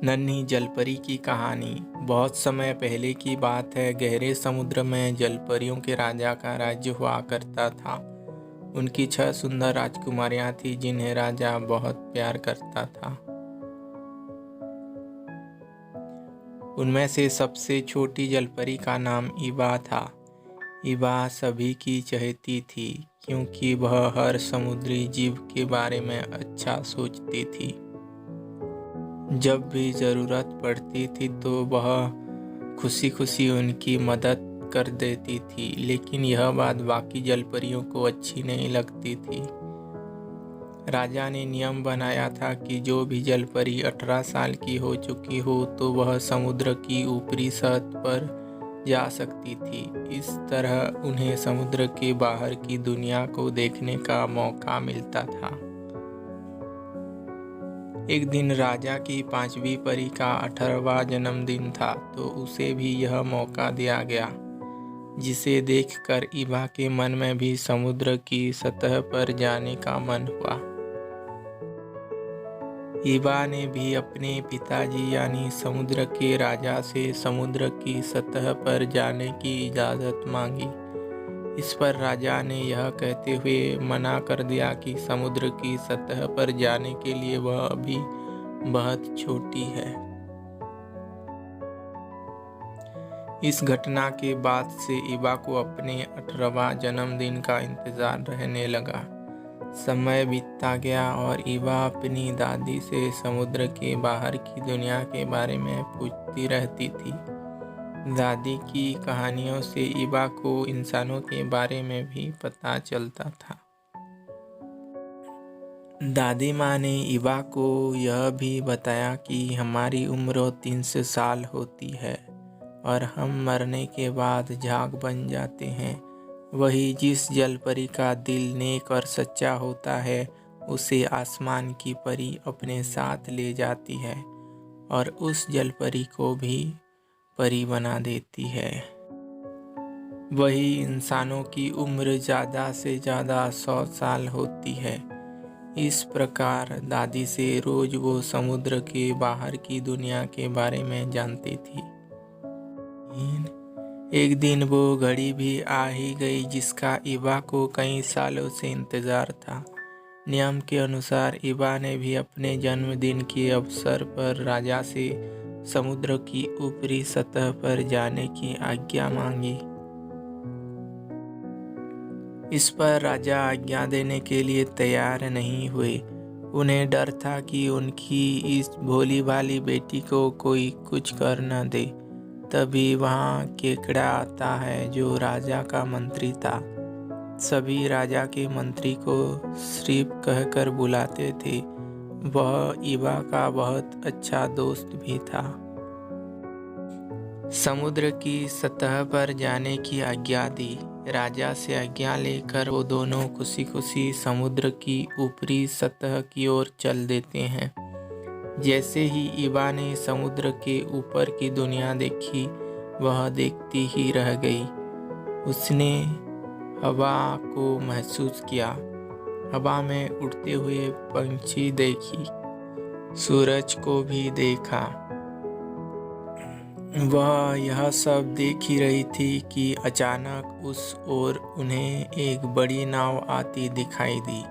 नन्ही जलपरी की कहानी। बहुत समय पहले की बात है। गहरे समुद्र में जलपरियों के राजा का राज्य हुआ करता था। उनकी 6 सुंदर राजकुमारियां थीं जिन्हें राजा बहुत प्यार करता था। उनमें से सबसे छोटी जलपरी का नाम ईबा था। ईबा सभी की चहेती थी क्योंकि वह हर समुद्री जीव के बारे में अच्छा सोचती थी। जब भी ज़रूरत पड़ती थी तो वह खुशी खुशी उनकी मदद कर देती थी, लेकिन यह बात बाकी जलपरियों को अच्छी नहीं लगती थी। राजा ने नियम बनाया था कि जो भी जलपरी 18 साल की हो चुकी हो तो वह समुद्र की ऊपरी सतह पर जा सकती थी। इस तरह उन्हें समुद्र के बाहर की दुनिया को देखने का मौका मिलता था। एक दिन राजा की 5वीं परी का 18वां जन्मदिन था तो उसे भी यह मौका दिया गया, जिसे देखकर ईबा के मन में भी समुद्र की सतह पर जाने का मन हुआ। ईबा ने भी अपने पिताजी यानी समुद्र के राजा से समुद्र की सतह पर जाने की इजाज़त मांगी। इस पर राजा ने यह कहते हुए मना कर दिया कि समुद्र की सतह पर जाने के लिए वह अभी बहुत छोटी है। इस घटना के बाद से ईबा को अपने 18वां जन्मदिन का इंतजार रहने लगा। समय बीतता गया और ईबा अपनी दादी से समुद्र के बाहर की दुनिया के बारे में पूछती रहती थी। दादी की कहानियों से ईबा को इंसानों के बारे में भी पता चलता था। दादी माँ ने ईबा को यह भी बताया कि हमारी उम्र 300 साल होती है और हम मरने के बाद झाग बन जाते हैं। वही जिस जलपरी का दिल नेक और सच्चा होता है उसे आसमान की परी अपने साथ ले जाती है और उस जलपरी को भी परी बना देती है। वही इंसानों की उम्र ज़्यादा से ज़्यादा 100 साल होती है। इस प्रकार दादी से रोज वो समुद्र के बाहर की दुनिया के बारे में जानती थी। एक दिन वो घड़ी भी आ ही गई जिसका ईबा को कई सालों से इंतज़ार था। नियम के अनुसार ईबा ने भी अपने जन्मदिन के अवसर पर राजा से समुद्र की ऊपरी सतह पर जाने की आज्ञा मांगी। इस पर राजा आज्ञा देने के लिए तैयार नहीं हुए। उन्हें डर था कि उनकी इस भोली भाली बेटी को कोई कुछ कर न दे। तभी वहाँ केकड़ा आता है जो राजा का मंत्री था। सभी राजा के मंत्री को श्रीप कहकर बुलाते थे। वह ईबा का बहुत अच्छा दोस्त भी था। समुद्र की सतह पर जाने की आज्ञा दी। राजा से आज्ञा लेकर वो दोनों खुशी खुशी समुद्र की ऊपरी सतह की ओर चल देते हैं। जैसे ही ईबा ने समुद्र के ऊपर की दुनिया देखी, वह देखती ही रह गई। उसने हवा को महसूस किया, हवा में उड़ते हुए पंछी देखी, सूरज को भी देखा। वह यह सब देख ही रही थी कि अचानक उस ओर उन्हें एक बड़ी नाव आती दिखाई दी।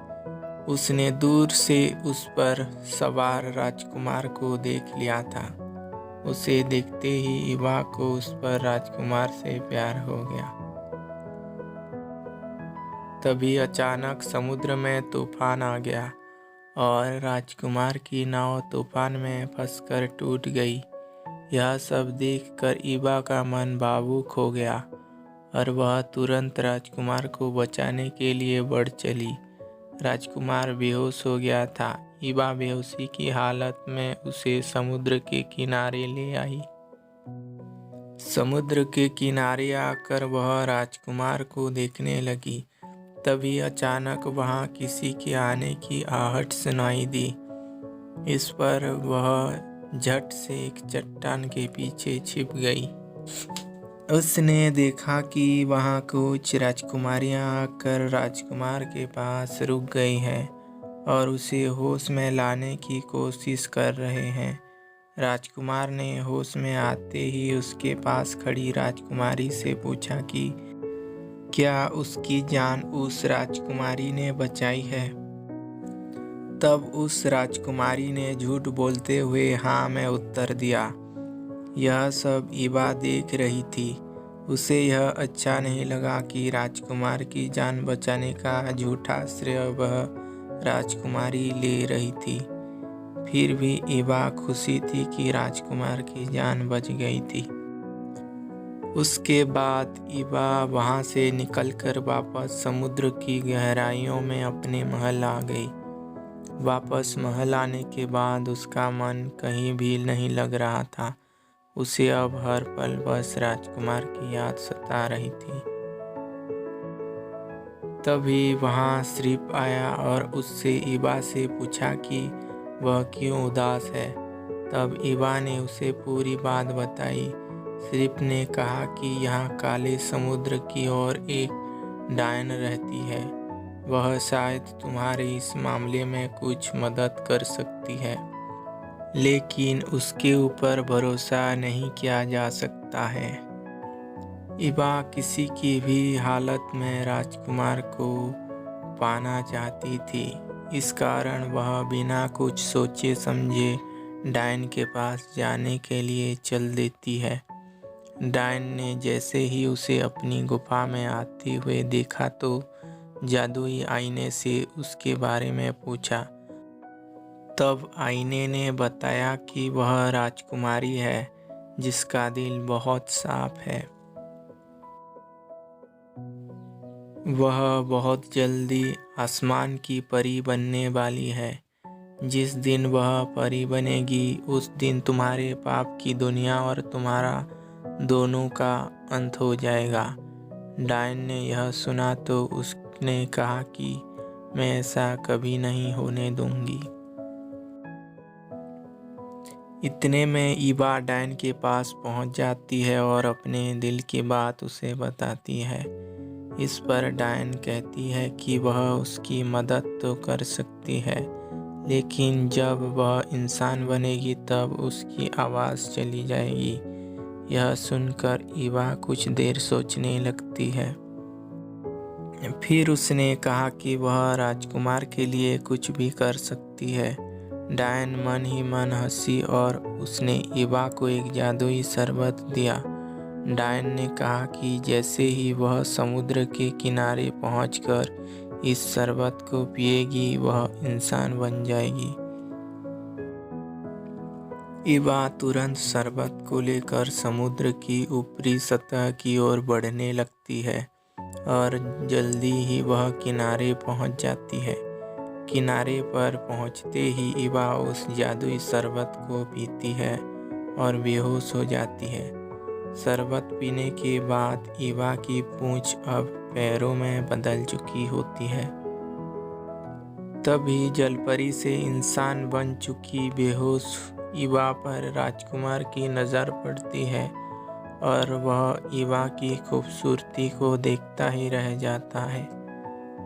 उसने दूर से उस पर सवार राजकुमार को देख लिया था। उसे देखते ही ईबा को उस पर राजकुमार से प्यार हो गया। तभी अचानक समुद्र में तूफान आ गया और राजकुमार की नाव तूफान में फंसकर टूट गई। यह सब देखकर ईबा का मन भावुक हो गया और वह तुरंत राजकुमार को बचाने के लिए बढ़ चली। राजकुमार बेहोश हो गया था। ईबा बेहोशी की हालत में उसे समुद्र के किनारे ले आई। समुद्र के किनारे आकर वह राजकुमार को देखने लगी। तभी अचानक वहां किसी के आने की आहट सुनाई दी। इस पर वह झट से एक चट्टान के पीछे छिप गई। उसने देखा कि वहां कुछ राजकुमारियां आकर राजकुमार के पास रुक गई हैं और उसे होश में लाने की कोशिश कर रहे हैं। राजकुमार ने होश में आते ही उसके पास खड़ी राजकुमारी से पूछा कि क्या उसकी जान उस राजकुमारी ने बचाई है। तब उस राजकुमारी ने झूठ बोलते हुए हाँ में उत्तर दिया। यह सब ईबा देख रही थी। उसे यह अच्छा नहीं लगा कि राजकुमार की जान बचाने का झूठा श्रेय वह राजकुमारी ले रही थी। फिर भी ईबा खुशी थी कि राजकुमार की जान बच गई थी। उसके बाद ईबा वहाँ से निकलकर वापस समुद्र की गहराइयों में अपने महल आ गई। वापस महल आने के बाद उसका मन कहीं भी नहीं लग रहा था। उसे अब हर पल बस राजकुमार की याद सता रही थी। तभी वहाँ श्रीप आया और उससे ईबा से पूछा कि वह क्यों उदास है। तब ईबा ने उसे पूरी बात बताई। श्रीप ने कहा कि यहाँ काले समुद्र की ओर एक डायन रहती है। वह शायद तुम्हारे इस मामले में कुछ मदद कर सकती है, लेकिन उसके ऊपर भरोसा नहीं किया जा सकता है। ईबा किसी की भी हालत में राजकुमार को पाना चाहती थी। इस कारण वह बिना कुछ सोचे समझे डायन के पास जाने के लिए चल देती है। डायन ने जैसे ही उसे अपनी गुफा में आते हुए देखा तो जादुई आईने से उसके बारे में पूछा। तब आईने ने बताया कि वह राजकुमारी है जिसका दिल बहुत साफ है। वह बहुत जल्दी आसमान की परी बनने वाली है। जिस दिन वह परी बनेगी उस दिन तुम्हारे पाप की दुनिया और तुम्हारा दोनों का अंत हो जाएगा। डायन ने यह सुना तो उसने कहा कि मैं ऐसा कभी नहीं होने दूंगी। इतने में ईबा डायन के पास पहुंच जाती है और अपने दिल की बात उसे बताती है। इस पर डायन कहती है कि वह उसकी मदद तो कर सकती है, लेकिन जब वह इंसान बनेगी तब उसकी आवाज़ चली जाएगी। यह सुनकर ईबा कुछ देर सोचने लगती है। फिर उसने कहा कि वह राजकुमार के लिए कुछ भी कर सकती है। डायन मन ही मन हंसी और उसने ईबा को एक जादुई शरबत दिया। डायन ने कहा कि जैसे ही वह समुद्र के किनारे पहुंचकर इस शरबत को पिएगी वह इंसान बन जाएगी। ईबा तुरंत शरबत को लेकर समुद्र की ऊपरी सतह की ओर बढ़ने लगती है और जल्दी ही वह किनारे पहुंच जाती है। किनारे पर पहुंचते ही ईबा उस जादुई शरबत को पीती है और बेहोश हो जाती है। शरबत पीने के बाद ईबा की पूंछ अब पैरों में बदल चुकी होती है। तभी जलपरी से इंसान बन चुकी बेहोश ईबा पर राजकुमार की नज़र पड़ती है और वह ईबा की खूबसूरती को देखता ही रह जाता है।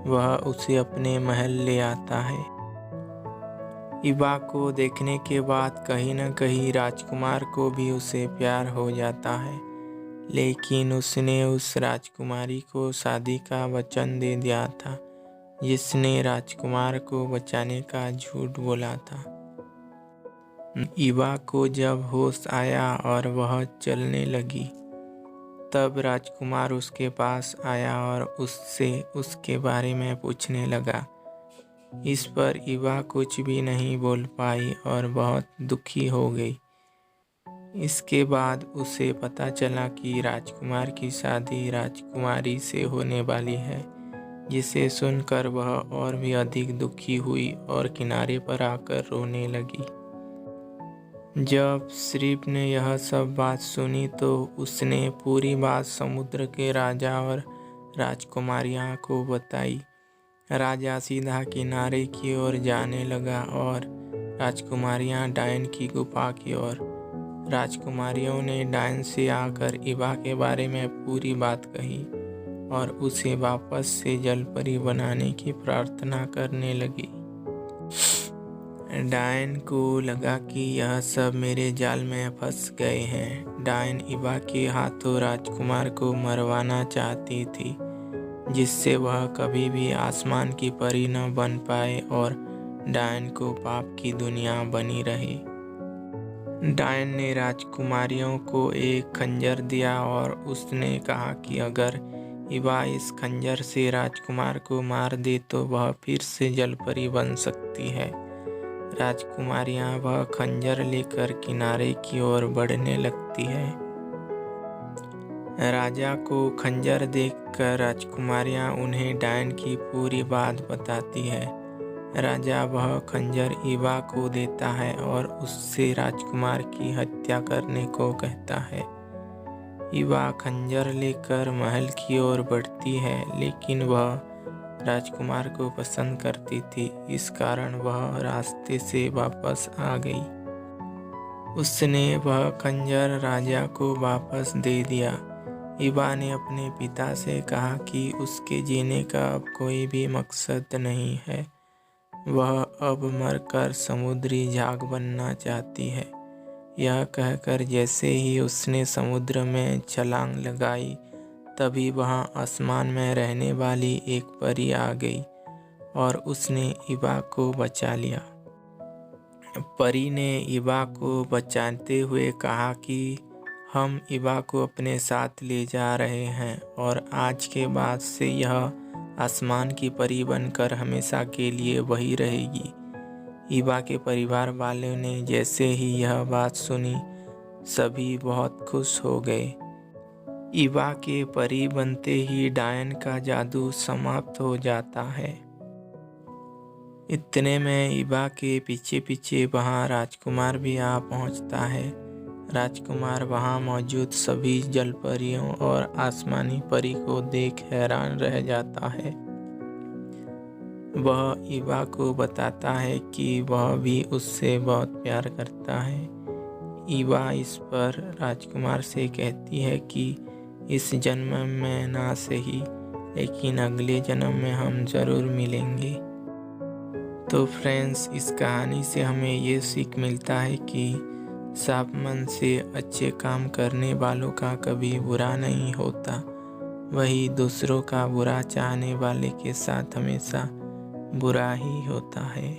वह उसे अपने महल ले आता है। ईबा को देखने के बाद कहीं न कहीं राजकुमार को भी उसे प्यार हो जाता है, लेकिन उसने उस राजकुमारी को शादी का वचन दे दिया था जिसने राजकुमार को बचाने का झूठ बोला था। ईबा को जब होश आया और वह चलने लगी तब राजकुमार उसके पास आया और उससे उसके बारे में पूछने लगा। इस पर ईबा कुछ भी नहीं बोल पाई और बहुत दुखी हो गई। इसके बाद उसे पता चला कि राजकुमार की शादी राजकुमारी से होने वाली है, जिसे सुनकर वह और भी अधिक दुखी हुई और किनारे पर आकर रोने लगी। जब श्रीप ने यह सब बात सुनी तो उसने पूरी बात समुद्र के राजा और राजकुमारियां को बताई। राजा सीधा किनारे की ओर जाने लगा और राजकुमारियां डायन की गुफा की ओर। राजकुमारियों ने डायन से आकर ईबा के बारे में पूरी बात कही और उसे वापस से जलपरी बनाने की प्रार्थना करने लगी। डायन को लगा कि यह सब मेरे जाल में फंस गए हैं। डायन ईवा के हाथों राजकुमार को मरवाना चाहती थी, जिससे वह कभी भी आसमान की परी न बन पाए और डायन को पाप की दुनिया बनी रहे। डायन ने राजकुमारियों को एक खंजर दिया और उसने कहा कि अगर ईवा इस खंजर से राजकुमार को मार दे तो वह फिर से जलपरी बन सकती है। राजकुमारियां वह खंजर लेकर किनारे की ओर बढ़ने लगती है। राजा को खंजर देखकर राजकुमारियां उन्हें डायन की पूरी बात बताती है। राजा वह खंजर ईवा को देता है और उससे राजकुमार की हत्या करने को कहता है। ईवा खंजर लेकर महल की ओर बढ़ती है, लेकिन वह राजकुमार को पसंद करती थी, इस कारण वह रास्ते से वापस आ गई। उसने वह खंजर राजा को वापस दे दिया। ईवा ने अपने पिता से कहा कि उसके जीने का अब कोई भी मकसद नहीं है। वह अब मरकर समुद्री झाग बनना चाहती है। यह कहकर जैसे ही उसने समुद्र में छलांग लगाई, तभी वहां आसमान में रहने वाली एक परी आ गई और उसने ईवा को बचा लिया। परी ने ईवा को बचाते हुए कहा कि हम ईवा को अपने साथ ले जा रहे हैं और आज के बाद से यह आसमान की परी बनकर हमेशा के लिए वही रहेगी। ईवा के परिवार वालों ने जैसे ही यह बात सुनी, सभी बहुत खुश हो गए। ईवा के परी बनते ही डायन का जादू समाप्त हो जाता है। इतने में ईवा के पीछे पीछे वहां राजकुमार भी आ पहुंचता है। राजकुमार वहां मौजूद सभी जलपरियों और आसमानी परी को देख हैरान रह जाता है। वह ईवा को बताता है कि वह भी उससे बहुत प्यार करता है। ईवा इस पर राजकुमार से कहती है कि इस जन्म में ना सही, लेकिन अगले जन्म में हम ज़रूर मिलेंगे। तो फ्रेंड्स, इस कहानी से हमें ये सीख मिलता है कि साफ मन से अच्छे काम करने वालों का कभी बुरा नहीं होता। वही दूसरों का बुरा चाहने वाले के साथ हमेशा बुरा ही होता है।